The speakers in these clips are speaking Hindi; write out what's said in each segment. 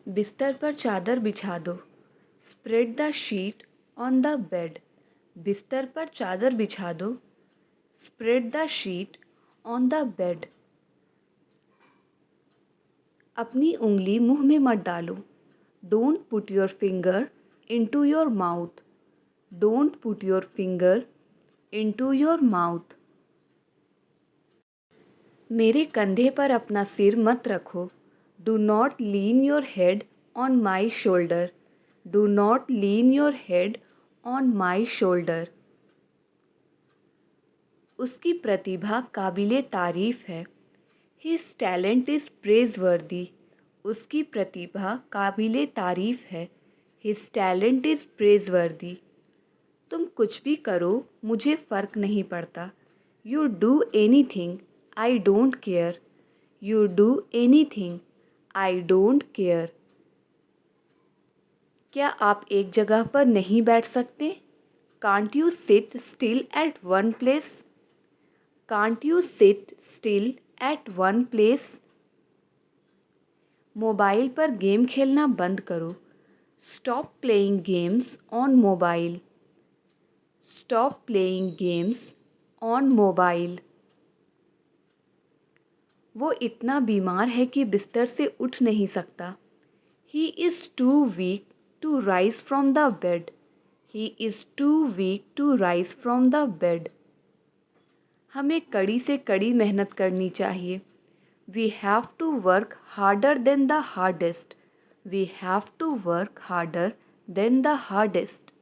बिस्तर पर चादर बिछा दो। Spread the sheet on the bed. बिस्तर पर चादर बिछा दो। Spread the sheet on the bed. अपनी उंगली मुंह में मत डालो। Don't put your finger into your mouth. Don't put your finger into your mouth. मेरे कंधे पर अपना सिर मत रखो। Do not lean your head on my shoulder. Do not lean your head on my shoulder. उसकी प्रतिभा काबिले तारीफ़ है। His talent is praiseworthy. उसकी प्रतिभा काबिले तारीफ़ है। His talent is praiseworthy. तुम कुछ भी करो, मुझे फ़र्क नहीं पड़ता। You do anything, I don't care. You do anything, I don't care. क्या आप एक जगह पर नहीं बैठ सकते? Can't you sit still at one place? Can't you sit still at one place? Mobile पर गेम खेलना बंद करो। Stop playing games on mobile. Stop playing games on mobile. वो इतना बीमार है कि बिस्तर से उठ नहीं सकता। He is too weak to rise from the bed. He is too weak to rise from the bed. हमें कड़ी से कड़ी मेहनत करनी चाहिए। We have to work harder than the hardest. We have to work harder than the hardest.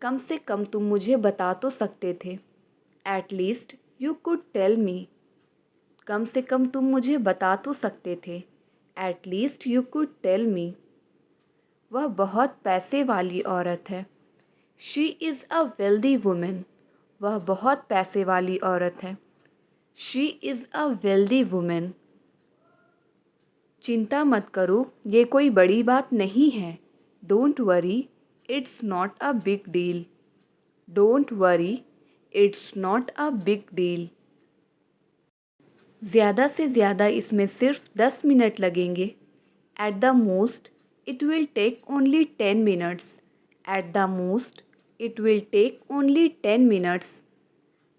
कम से कम तुम मुझे बता तो सकते थे। At least you could tell me. कम से कम तुम मुझे बता तो सकते थे। At least you could tell me. वह बहुत पैसे वाली औरत है। She is a wealthy woman. वह बहुत पैसे वाली औरत है। She is a wealthy woman. चिंता मत करो, ये कोई बड़ी बात नहीं है। Don't worry, it's not a big deal. Don't worry, it's not a big deal. ज़्यादा से ज़्यादा इसमें सिर्फ 10 मिनट लगेंगे। At the most, it will take only 10 minutes. At the most, it will take only 10 minutes.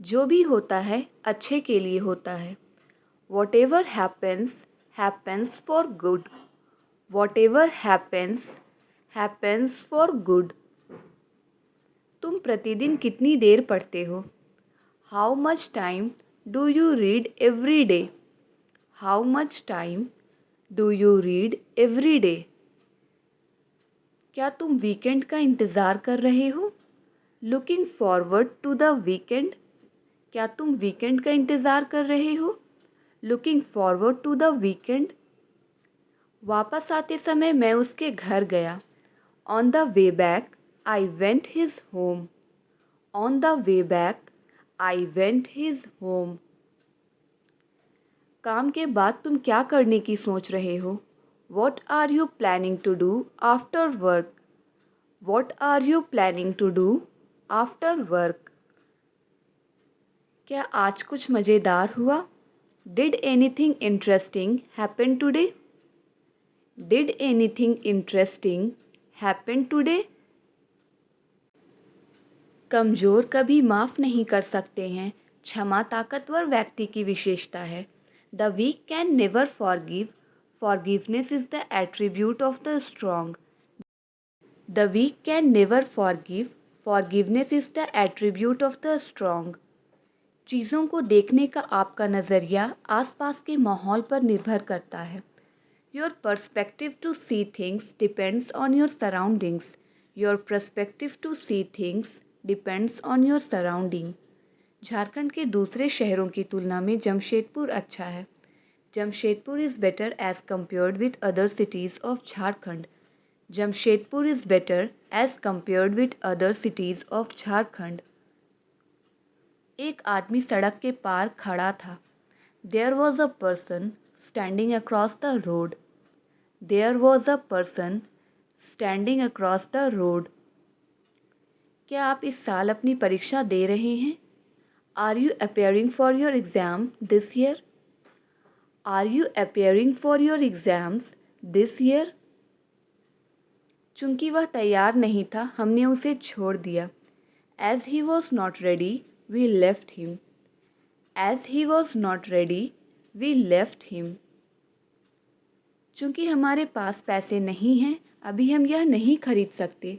जो भी होता है अच्छे के लिए होता है। Whatever happens, happens for good. Whatever happens, happens for good. तुम प्रतिदिन कितनी देर पढ़ते हो? How much time do you read every day? How much time do you read every day? क्या तुम वीकेंड का इंतज़ार कर रहे हो? Looking forward to the weekend. क्या तुम वीकेंड का इंतज़ार कर रहे हो? Looking forward to the weekend. वापस आते समय मैं उसके घर गया। On the way back, I went his home. On the way back, I went his home. काम के बाद तुम क्या करने की सोच रहे हो? What are you planning to do after work? What are you planning to do after work? क्या आज कुछ मज़ेदार हुआ? Did anything interesting happen today? Did anything interesting happen today? कमज़ोर कभी माफ़ नहीं कर सकते हैं। क्षमा ताकतवर व्यक्ति की विशेषता है। The weak can never forgive. Forgiveness is the attribute of the strong. The weak can never forgive. Forgiveness is the attribute of the strong. चीज़ों को देखने का आपका नज़रिया आसपास के माहौल पर निर्भर करता है। Your perspective to see things depends on your surroundings. Your perspective to see things depends on your surrounding. Jharkhand के दूसरे शहरों की तुलना में जमशेदपुर अच्छा है। Jamshedpur is better as compared with other cities of Jharkhand. Jamshedpur is better as compared with other cities of Jharkhand. एक आदमी सड़क के पार खड़ा था। There was a person standing across the road. There was a person standing across the road. क्या आप इस साल अपनी परीक्षा दे रहे हैं? Are you appearing for your exam this year? Are you appearing for your exams this year. चूंकि वह तैयार नहीं था, हमने उसे छोड़ दिया। As he was not ready, we left him. As he was not ready, we left him. चूंकि हमारे पास पैसे नहीं हैं, अभी हम यह नहीं खरीद सकते।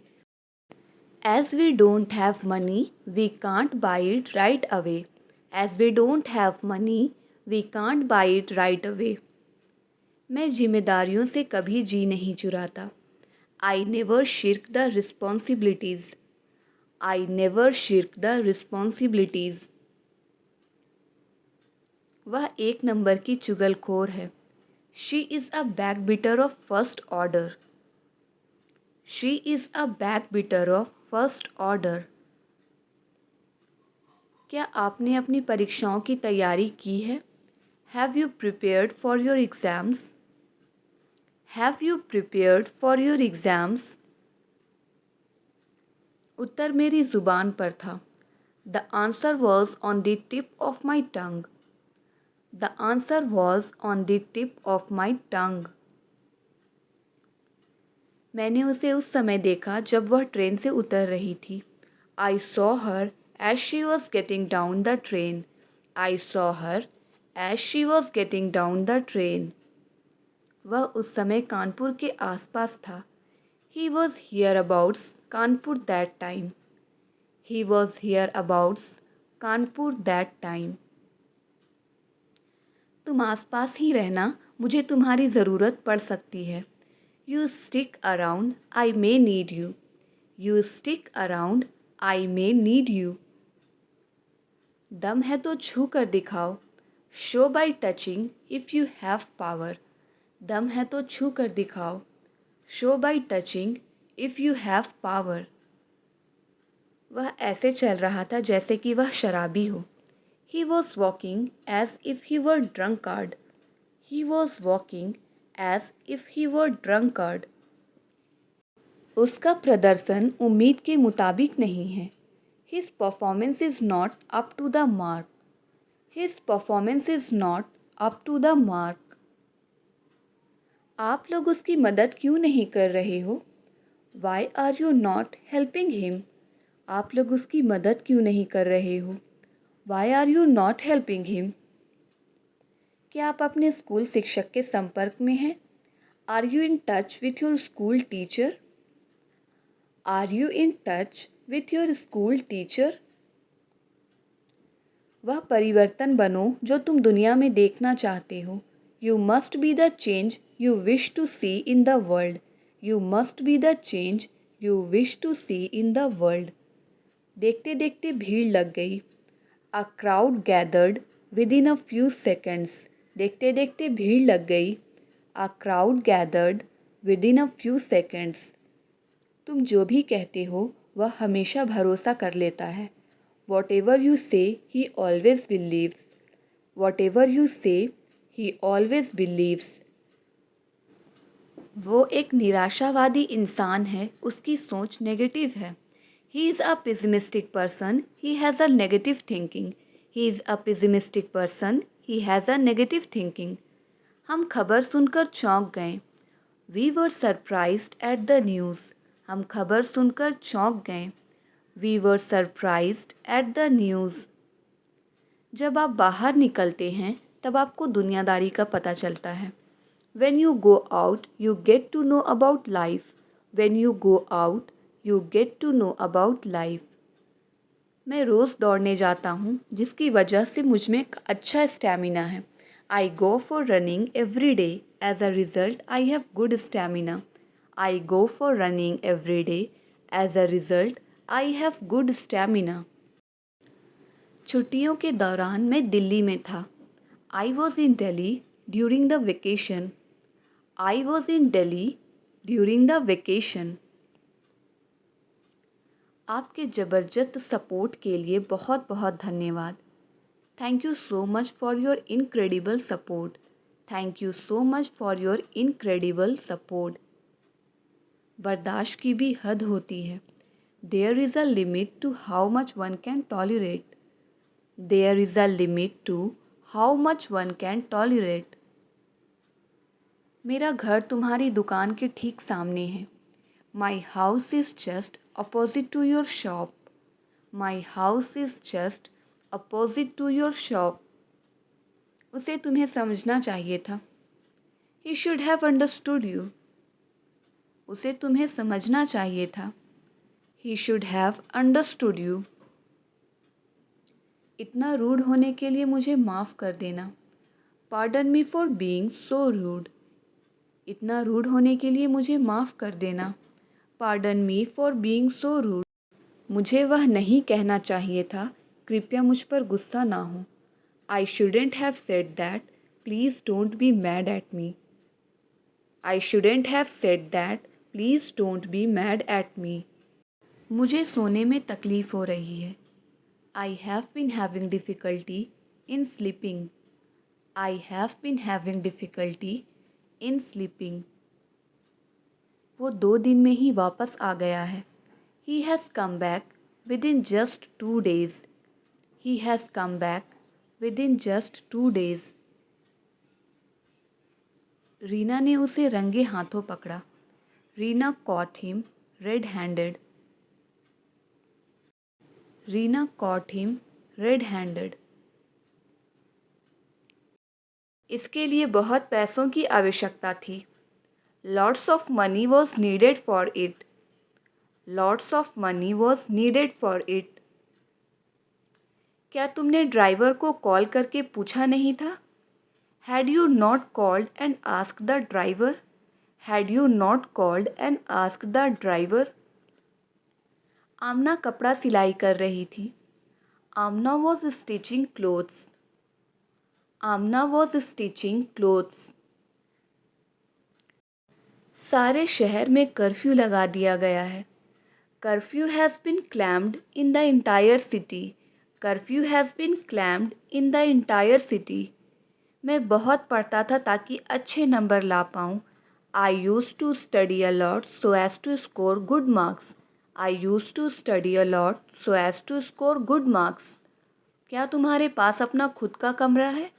As we don't have money, we can't buy it right away. As we don't have money, we can't buy it right away. मैं जिम्मेदारियों से कभी जी नहीं चुराता. I never shirk the responsibilities. I never shirk the responsibilities. वह एक नंबर की चुगलखोर है. She is a backbiter of first order. She is a backbiter of first order. क्या आपने अपनी परीक्षाओं की तैयारी की है? Have you prepared for your exams? Have you prepared for your exams? उत्तर मेरी ज़ुबान पर था. The answer was on the tip of my tongue. The answer was on the tip of my tongue. मैंने उसे उस समय देखा जब वह ट्रेन से उतर रही थी. I saw her as she was getting down the train. I saw her as she was getting down the train. वह उस समय कानपुर के आसपास था. He was hereabouts Kanpur that time. He was hereabouts Kanpur that time. तुम आसपास ही रहना, मुझे तुम्हारी ज़रूरत पड़ सकती है. You stick around, I may need you. You stick around, I may need you. दम है तो छू कर दिखाओ. Show by touching if you have power. दम है तो छू कर दिखाओ. Show by touching if you have power. वह ऐसे चल रहा था जैसे कि वह शराबी हो. He was walking as if he were drunkard. He was walking as if he were drunkard. उसका प्रदर्शन उम्मीद के मुताबिक नहीं है. His performance is not up to the mark. His performance is not up to the mark. आप लोग उसकी मदद क्यों नहीं कर रहे हो? Why are you not helping him? आप लोग उसकी मदद क्यों नहीं कर रहे हो? Why are you not helping him? क्या आप अपने स्कूल शिक्षक के संपर्क में हैं? Are you in touch with your school teacher? Are you in touch with your school teacher? वह परिवर्तन बनो जो तुम दुनिया में देखना चाहते हो. You must be the change you wish to see in the world. You must be the change you wish to see in the world. देखते देखते भीड़ लग गई. A crowd gathered within a few seconds. देखते देखते भीड़ लग गई. A crowd gathered within a few seconds. तुम जो भी कहते हो वह हमेशा भरोसा कर लेता है. Whatever you say, he always believes. Whatever you say, he always believes. वो एक निराशावादी इंसान है, उसकी सोच नेगेटिव है. He is a pessimistic person, he has a negative thinking. He is a pessimistic person, he has a negative thinking. हम खबर सुनकर चौंक गए. We were surprised at the news. हम खबर सुनकर चौंक गए. We were surprised at the news. जब आप बाहर निकलते हैं तब आपको दुनियादारी का पता चलता है. When you go out, you get to know about life. When you go out, you get to know about life. मैं रोज़ दौड़ने जाता हूँ जिसकी वजह से मुझ में एक अच्छा स्टैमिना है. I go for running every day. As a result, I have good stamina. I go for running every day. As a result, I have good stamina. छुट्टियों के दौरान मैं दिल्ली में था. I was in Delhi during the vacation. I was in Delhi during the vacation. आपके ज़बरदस्त सपोर्ट के लिए बहुत बहुत धन्यवाद. Thank you so much for your incredible support. Thank you so much for your incredible support. बर्दाश्त की भी हद होती है. There is a limit to how much one can tolerate. There is a limit to how much one can tolerate. मेरा घर तुम्हारी दुकान के ठीक सामने है। My house is just opposite to your shop. My house is just opposite to your shop. उसे तुम्हें समझना चाहिए था। He should have understood you. उसे तुम्हें समझना चाहिए था। He should have understood you. इतना रूड होने के लिए मुझे माफ़ कर देना। Pardon me for being so rude. इतना रूड होने के लिए मुझे माफ़ कर देना। Pardon me for being so rude. मुझे वह नहीं कहना चाहिए था। कृपया मुझ पर गुस्सा ना हो। I shouldn't have said that. Please don't be mad at me. I shouldn't have said that. Please don't be mad at me. मुझे सोने में तकलीफ़ हो रही है। I have been having difficulty in sleeping. I have been having difficulty in sleeping. वो 2 दिन में ही वापस आ गया है। He has come back within just 2 days. He has come back within just 2 days. Reena ने उसे रंगे हाथों पकड़ा। Reena caught him red-handed. Reena caught him red-handed. इसके लिए बहुत पैसों की आवश्यकता थी। Lots of money was needed for it. Lots of money was needed for it. क्या तुमने ड्राइवर को कॉल करके पूछा नहीं था? Had you not called and asked the driver? Had you not called and asked the driver? आमना कपड़ा सिलाई कर रही थी। आमना was stitching clothes. Amna was stitching clothes. सारे शहर में कर्फ्यू लगा दिया गया है। Curfew has been clamped in the entire city. Curfew has been clamped in the entire city. मैं बहुत पढ़ता था ताकि अच्छे नंबर ला पाऊँ। I used to study a lot so as to score good marks. I used to study a lot so as to score good marks. क्या तुम्हारे पास अपना खुद का कमरा है?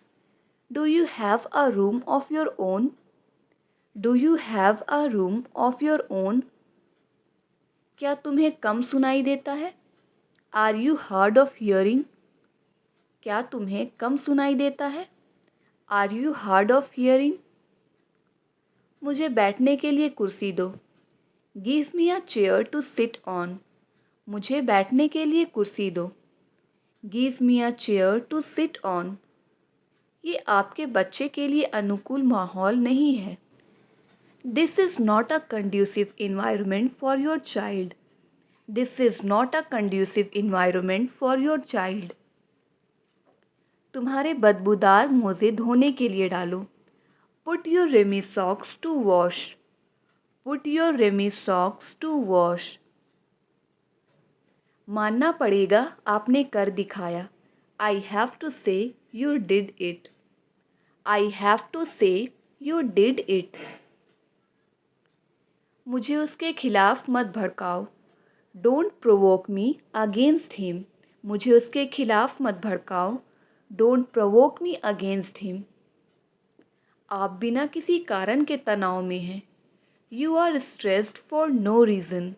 Do you have a room of your own? Do you have a room of your own? क्या तुम्हें कम सुनाई देता है? Are you hard of hearing? क्या तुम्हें कम सुनाई देता है? Are you hard of hearing? मुझे बैठने के लिए कुर्सी दो। Give me a chair to sit on. मुझे बैठने के लिए कुर्सी दो। Give me a chair to sit on. ये आपके बच्चे के लिए अनुकूल माहौल नहीं है। This is not a conducive environment for your child. This is not a conducive environment for your child. तुम्हारे बदबूदार मोज़े धोने के लिए डालो। Put your rummy socks to wash. Put your rummy socks to wash. मानना पड़ेगा आपने कर दिखाया। I have to say you did it. I have to say you did it. मुझे उसके खिलाफ मत भड़काओ। Don't provoke me against him. मुझे उसके खिलाफ मत भड़काओ। Don't provoke me against him. आप बिना किसी कारण के तनाव में हैं। You are stressed for no reason.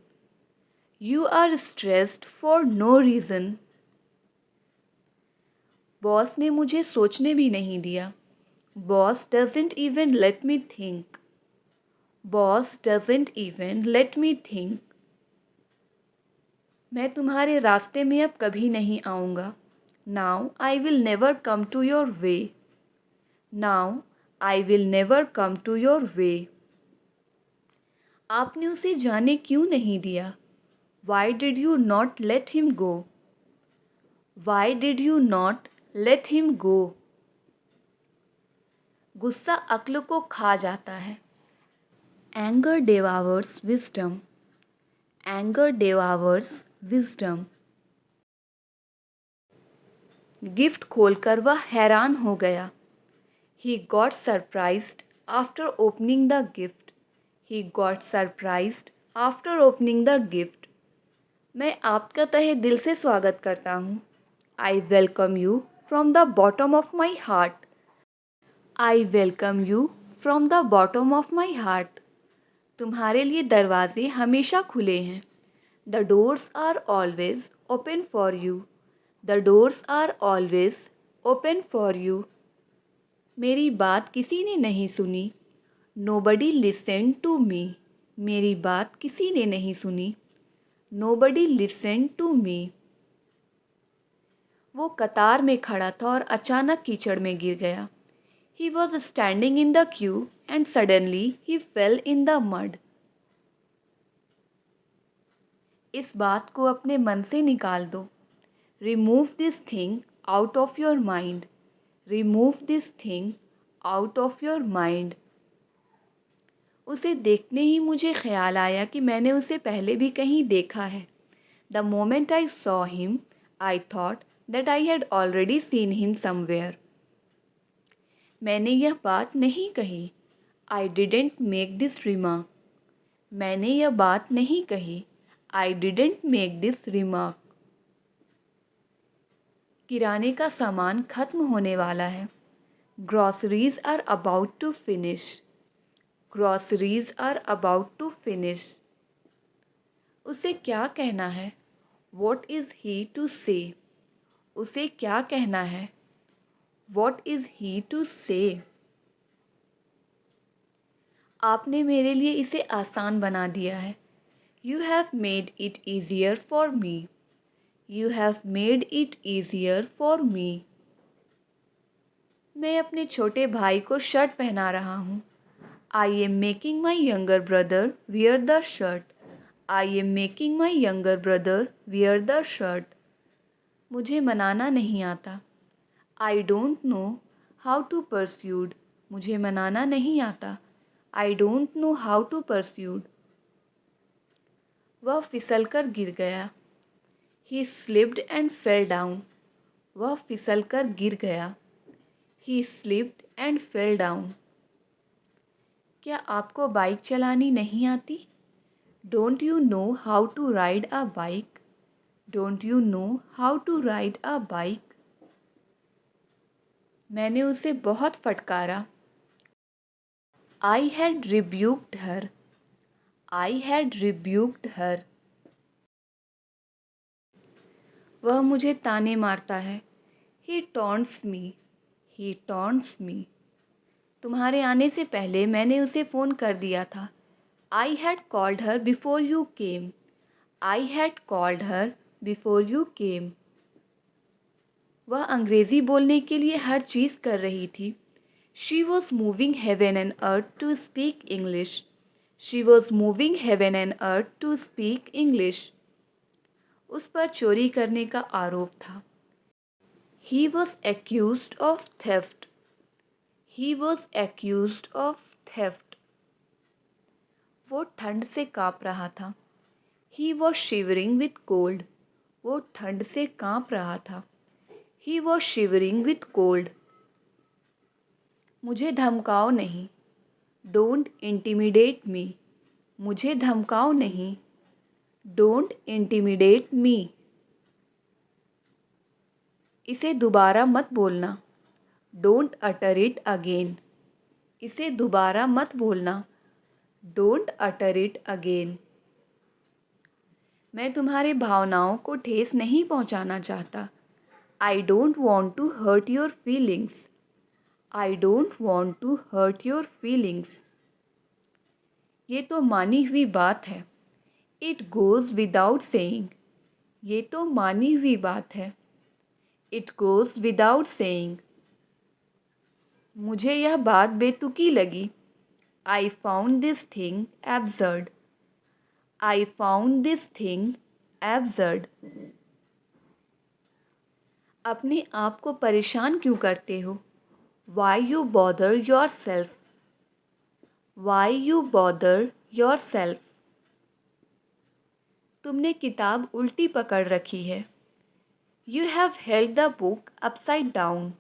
You are stressed for no reason. Boss ने मुझे सोचने भी नहीं दिया। Boss doesn't even let me think. Boss doesn't even let me think. मैं तुम्हारे रास्ते में अब कभी नहीं आऊँगा। Now I will never come to your way. Now I will never come to your way. आपने उसे जाने क्यों नहीं दिया? Why did you not let him go? Why did you not let him go? गुस्सा अक्ल को खा जाता है। Anger devours wisdom. Anger devours wisdom. Gift खोलकर वह हैरान हो गया। He got surprised after opening the gift. He got surprised after opening the gift. मैं आपका तहे दिल से स्वागत करता हूँ। I welcome you from the bottom of my heart. I welcome you from the bottom of my heart. तुम्हारे लिए दरवाजे हमेशा खुले हैं। The doors are always open for you. The doors are always open for you. मेरी बात किसी ने नहीं सुनी। Nobody listen to me. मेरी बात किसी ने नहीं सुनी। Nobody listen to me. वो कतार में खड़ा था और अचानक कीचड़ में गिर गया। He was standing in the queue and suddenly he fell in the mud. इस बात को अपने मन से निकाल दो। Remove this thing out of your mind. Remove this thing out of your mind. उसे देखने ही मुझे ख्याल आया कि मैंने उसे पहले भी कहीं देखा है। The moment I saw him, I thought that I had already seen him somewhere. मैंने यह बात नहीं कही। I didn't make this remark. मैंने यह बात नहीं कही। I didn't make this remark. किराने का सामान खत्म होने वाला है। Groceries are about to finish. Groceries are about to finish. उसे क्या कहना है? What is he to say? उसे क्या कहना है? What is he to say? आपने मेरे लिए इसे आसान बना दिया है। You have made it easier for me. You have made it easier for me. मैं अपने छोटे भाई को शर्ट पहना रहा हूँ। I am making my younger brother wear the shirt. I am making my younger brother wear the shirt. मुझे मनाना नहीं आता। I don't know how to persuade. मुझे मनाना नहीं आता। I don't know how to persuade. वह फिसलकर गिर गया। He slipped and fell down. वह फिसलकर गिर गया। He slipped and fell down. क्या आपको बाइक चलानी नहीं आती? Don't you know how to ride a bike? Don't you know how to ride a bike? मैंने उसे बहुत फटकारा। I had rebuked her. I had rebuked her. वह मुझे ताने मारता है। He taunts me. He taunts me. तुम्हारे आने से पहले मैंने उसे फ़ोन कर दिया था। I had called her before you came. I had called her before you came. वह अंग्रेज़ी बोलने के लिए हर चीज़ कर रही थी। She was moving heaven and earth to speak English. She was moving heaven and earth to speak English. उस पर चोरी करने का आरोप था। He was accused of theft. He was accused of theft. वो ठंड से काँप रहा था। He was shivering with cold. वो ठंड से काँप रहा था। He was shivering with cold. मुझे धमकाओ नहीं। Don't intimidate me. मुझे धमकाओ नहीं। Don't intimidate me. इसे दोबारा मत बोलना। Don't utter it again. इसे दोबारा मत बोलना। Don't utter it again. मैं तुम्हारे भावनाओं को ठेस नहीं पहुंचाना चाहता। I don't want to hurt your feelings. I don't want to hurt your feelings. ये तो मानी हुई बात है। It goes without saying. ये तो मानी हुई बात है। It goes without saying. मुझे यह बात बेतुकी लगी। I found this thing absurd. I found this thing absurd. अपने आप को परेशान क्यों करते हो? Why you bother yourself? Why you bother yourself? तुमने किताब उल्टी पकड़ रखी है। You have held the book upside down.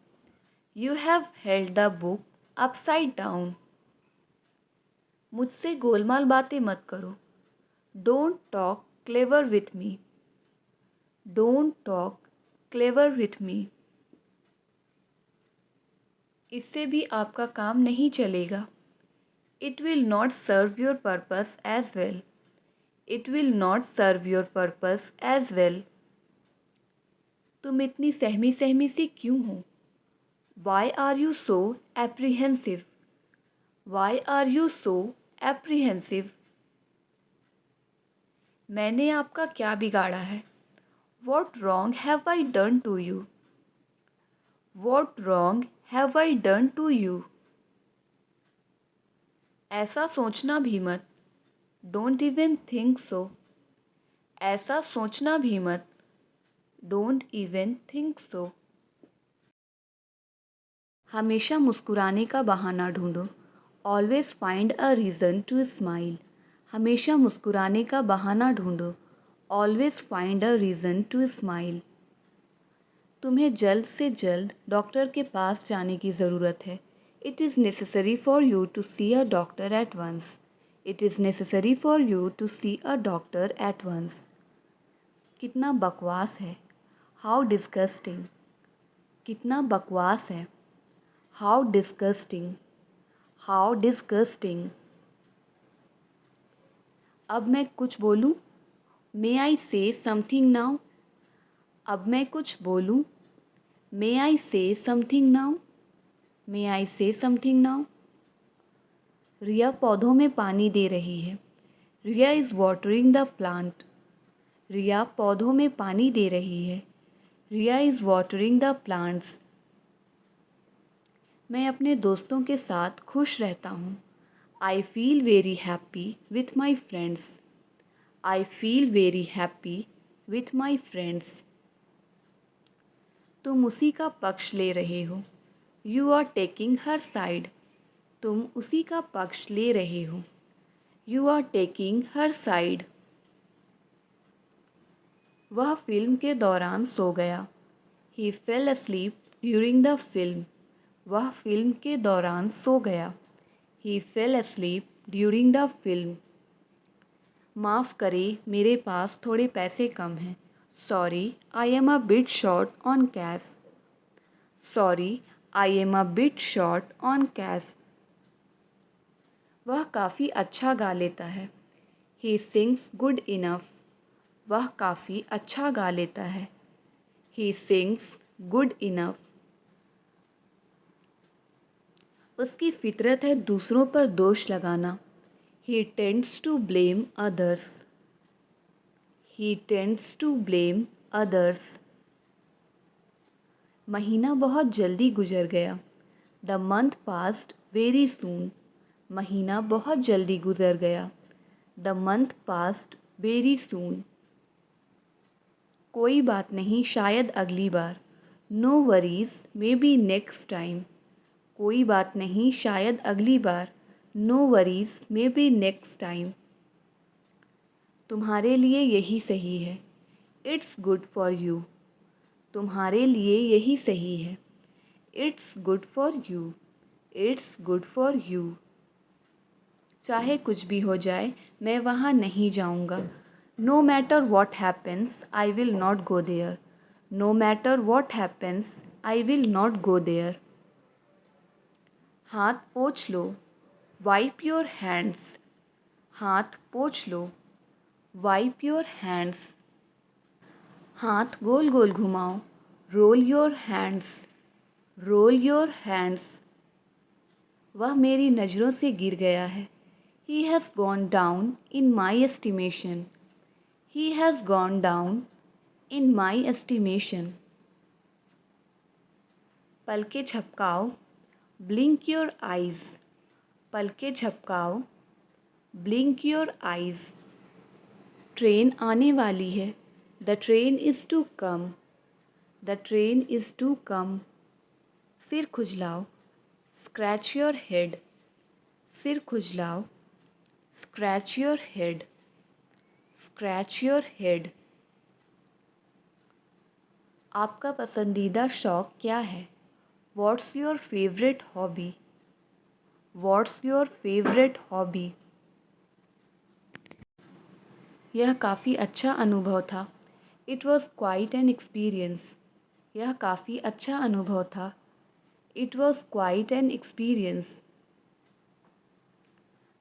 You have held the book upside down. मुझसे गोलमाल बातें मत करो। Don't talk clever with me. Don't talk clever with me. इससे भी आपका काम नहीं चलेगा। It will not serve your purpose as well. It will not serve your purpose as well. तुम इतनी सहमी सहमी सी क्यों हो? Why are you so apprehensive? Why are you so apprehensive? मैंने आपका क्या बिगाड़ा है? What wrong have I done to you? What wrong have I done to you? ऐसा सोचना भी मत. Don't even think so. ऐसा सोचना भी मत. Don't even think so. हमेशा मुस्कुराने का बहाना ढूंढो. Always find a reason to smile. हमेशा मुस्कुराने का बहाना ढूंढो. Always find a reason to smile. तुम्हें जल्द से जल्द डॉक्टर के पास जाने की ज़रूरत है. It is necessary for you to see a doctor at once. It is necessary for you to see a doctor at once. कितना बकवास है. How disgusting. कितना बकवास है. How disgusting. How disgusting. अब मैं कुछ बोलूं? May I say something now? अब मैं कुछ बोलूं? May I say something now? May I say something now? रिया पौधों में पानी दे रही है. Riya is watering the plant. Riya पौधों में पानी दे रही है. Riya is watering the plants. मैं अपने दोस्तों के साथ खुश रहता हूँ. I feel very happy with my friends. I feel very happy with my friends. तुम उसी का पक्ष ले रहे हो. You are taking her side. तुम उसी का पक्ष ले रहे हो. You are taking her side. वह फिल्म के दौरान सो गया. He fell asleep during the film. वह फिल्म के दौरान सो गया. He fell asleep during the film. माफ़ करें, मेरे पास थोड़े पैसे कम हैं. Sorry, I am a bit short on cash. Sorry, I am a bit short on cash. वह काफ़ी अच्छा गा लेता है. He sings good enough. वह काफ़ी अच्छा गा लेता है. He sings good enough. उसकी फितरत है दूसरों पर दोष लगाना. He tends to blame others. He tends to blame others. महीना बहुत जल्दी गुजर गया. The month passed very soon. महीना बहुत जल्दी गुजर गया. The month passed very soon. कोई बात नहीं, शायद अगली बार. No worries, maybe next time. कोई बात नहीं, शायद अगली बार. No worries, maybe next time. तुम्हारे लिए यही सही है. It's good for you. तुम्हारे लिए यही सही है. It's good for you. It's good for you. चाहे कुछ भी हो जाए, मैं वहाँ नहीं जाऊँगा. No matter what happens, I will not go there. No matter what happens, I will not go there. हाथ पोंछ लो. Wipe your hands. हाथ पोंछ लो. Wipe your hands. हाथ गोल गोल घुमाओ. Roll your hands. Roll your hands. वह मेरी नज़रों से गिर गया है. He has gone down in my estimation. He has gone down in my estimation. पलके झपकाओ. Blink your eyes. पलके झपकाओ. Blink your eyes. ट्रेन आने वाली है. The train is to come. The train is to come. सिर खुजलाओ. Scratch your head. सिर खुजलाओ. Scratch your head. Scratch your head. आपका पसंदीदा शौक क्या है? What's your favorite hobby? What's your favorite hobby? यह काफ़ी अच्छा अनुभव था. It was quite an experience. यह काफ़ी अच्छा अनुभव था. It was quite an experience.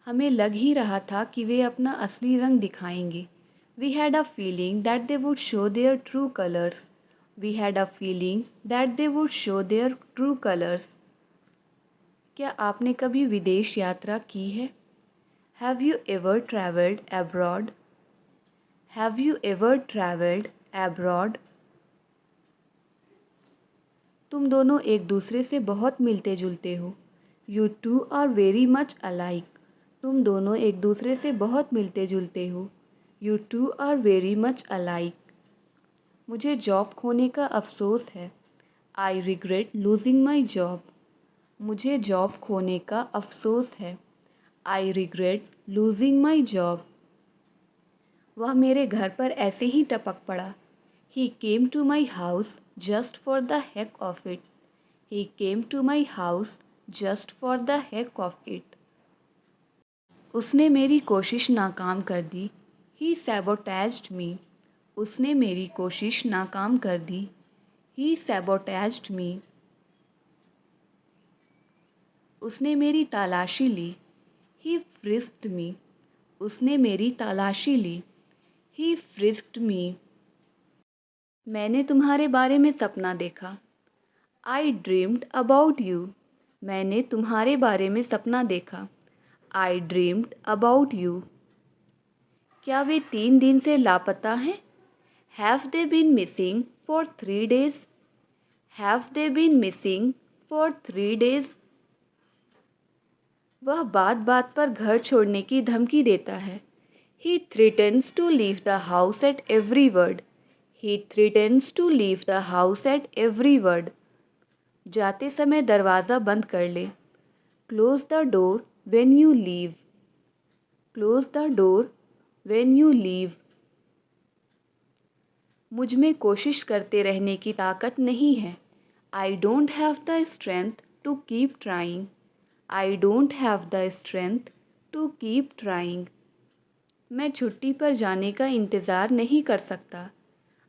हमें लग ही रहा था कि वे अपना असली रंग दिखाएंगे। We had a feeling that they would show their true colours. We had a feeling that they would show their true colours. क्या आपने कभी विदेश यात्रा की है? Have you ever travelled abroad? Have you ever travelled abroad? तुम दोनों एक दूसरे से बहुत मिलते जुलते हो। You two are very much alike. तुम दोनों एक दूसरे से बहुत मिलते जुलते हो। You two are very much alike. मुझे जॉब खोने का अफसोस है। I regret losing my job. मुझे जॉब खोने का अफसोस है। I regret losing my job. वह मेरे घर पर ऐसे ही टपक पड़ा। He came to my house just for the heck of it. He came to my house just for the heck of it. उसने मेरी कोशिश नाकाम कर दी। ही सैबोटेज्ड मी। उसने मेरी कोशिश नाकाम कर दी। ही सैबोटेज्ड मी। उसने मेरी तलाशी ली। ही फ्रिस्क्ड मी। उसने मेरी तलाशी ली। ही फ्रिस्क्ड मी। मैंने तुम्हारे बारे में सपना देखा। I dreamed about you. मैंने तुम्हारे बारे में सपना देखा। I dreamed about you. क्या वे 3 दिन से लापता हैं? Have they been missing for 3 days? Have they been missing for 3 days? वह बात बात पर घर छोड़ने की धमकी देता है। He threatens to leave the house at every word. He threatens to leave the house at every word. जाते समय दरवाज़ा बंद कर ले। Close the door when you leave. Close the door when you leave. मुझ में कोशिश करते रहने की ताकत नहीं है। I don't have the strength to keep trying. I don't have the strength to keep trying. मैं छुट्टी पर जाने का इंतज़ार नहीं कर सकता।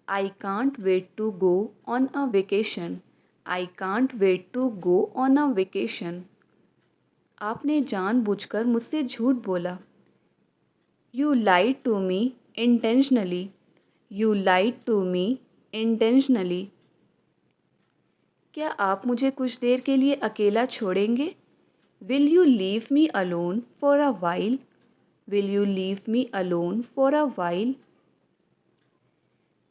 I can't wait to go on a vacation. I can't wait to go on a vacation. आपने जानबूझकर मुझसे झूठ बोला। You lied to me intentionally. You lied to me intentionally. क्या आप मुझे कुछ देर के लिए अकेला छोड़ेंगे? Will you leave me alone for a while? Will you leave me alone for a while?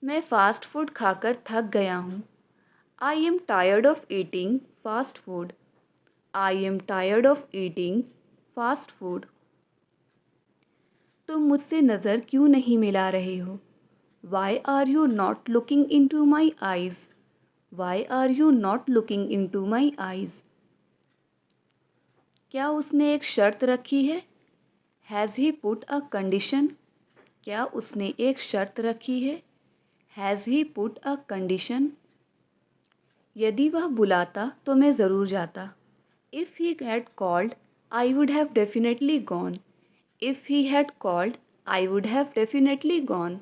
मैं फ़ास्ट फूड खाकर थक गया हूँ। I am tired of eating fast food. I am tired of eating fast food. तुम मुझसे नज़र क्यों नहीं मिला रहे हो? Why are you not looking into my eyes? Why are you not looking into my eyes? क्या उसने एक शर्त रखी है? Has he put a condition? क्या उसने एक शर्त रखी है? Has he put a condition? यदि वह बुलाता तो मैं ज़रूर जाता। If he had called I would have definitely gone. If he had called I would have definitely gone.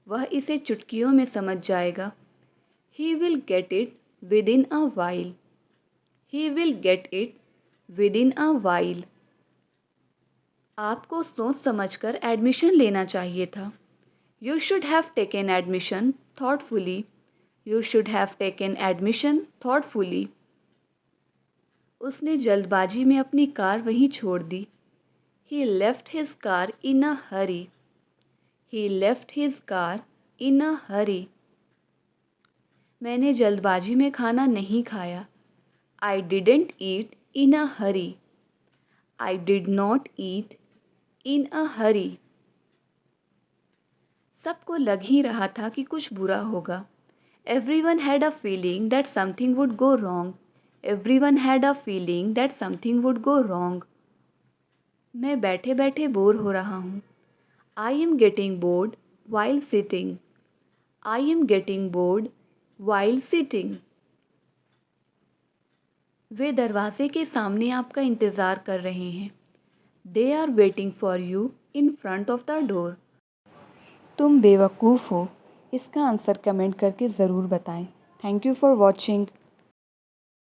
वह इसे चुटकियों में समझ जाएगा। He will get it within a while. He will get it within a while. आपको सोच समझकर एडमिशन लेना चाहिए था। You should have taken admission thoughtfully. You should have taken admission thoughtfully. उसने जल्दबाजी में अपनी कार वहीं छोड़ दी। He left his car in a Hari. He left his car in a hurry. मैंने जल्दबाजी में खाना नहीं खाया। I didn't eat in a hurry. I did not eat in a hurry. सबको लग ही रहा था कि कुछ बुरा होगा। Everyone had a feeling that something would go wrong. Everyone had a feeling that something would go wrong. मैं बैठे बैठे बोर हो रहा हूँ। I am getting bored while sitting. I am getting bored while sitting. वे दरवाजे के सामने आपका इंतज़ार कर रहे हैं। They are waiting for you in front of the door. तुम बेवकूफ़ हो। इसका आंसर कमेंट करके ज़रूर बताएं। Thank you for watching.